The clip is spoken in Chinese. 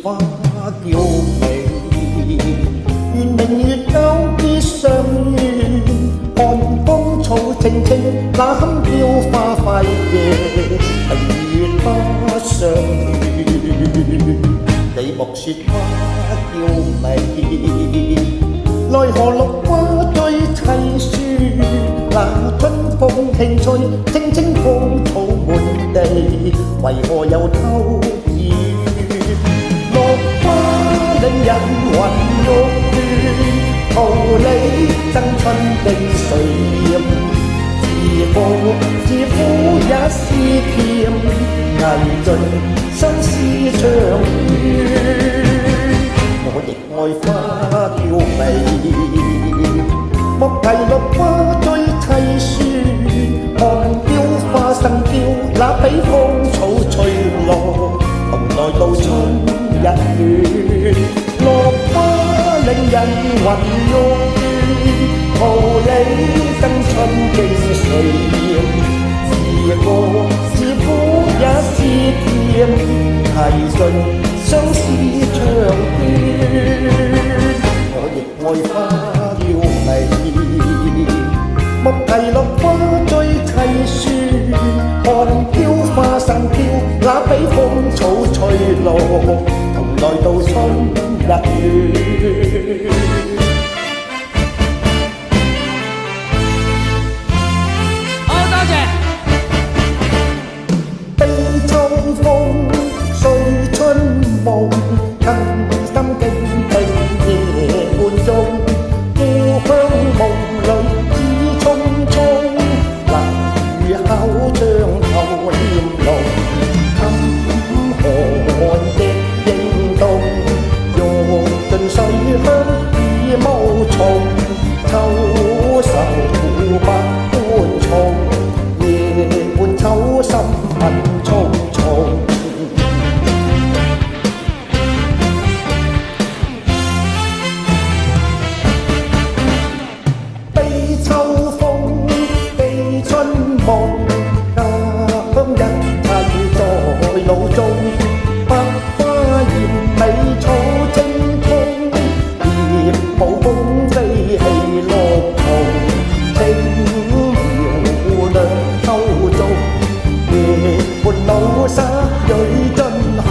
花叫美，願明月交必相遇，看風草青青，那堪叫花快夜，月不相遇。你莫說花叫美，奈何綠花最凄酸。那春風輕吹，青青芳草滿地，為何又偷雨？落花令人魂欲斷，桃李爭春的歲月。自苦自苦也是甜，捱盡相思長遠。我亦愛花嬌美，莫提綠花最凄酸。看雕花生嬌，那比芳草翠綠，同來到春日暖。落花令人魂欲斷，桃李爭春經歲月。自過自苦也是甜，捱盡相思長遠。我亦愛花嬌美，莫提綠花最凄酸。看雕花生嬌，那比芳草翠綠，同來到春日暖。夢更深經聽夜半鐘，故鄉夢裏只匆匆，冷雨口將頭臉濃，襟寒的應動，用盡水香已無從，秋愁不歡重，夜半秋心恨重重。夢家鄉一切在腦中，百花艷美草青葱，葉舞風飛起綠松，青苗亮秋中，夜半老紗蕊盡紅。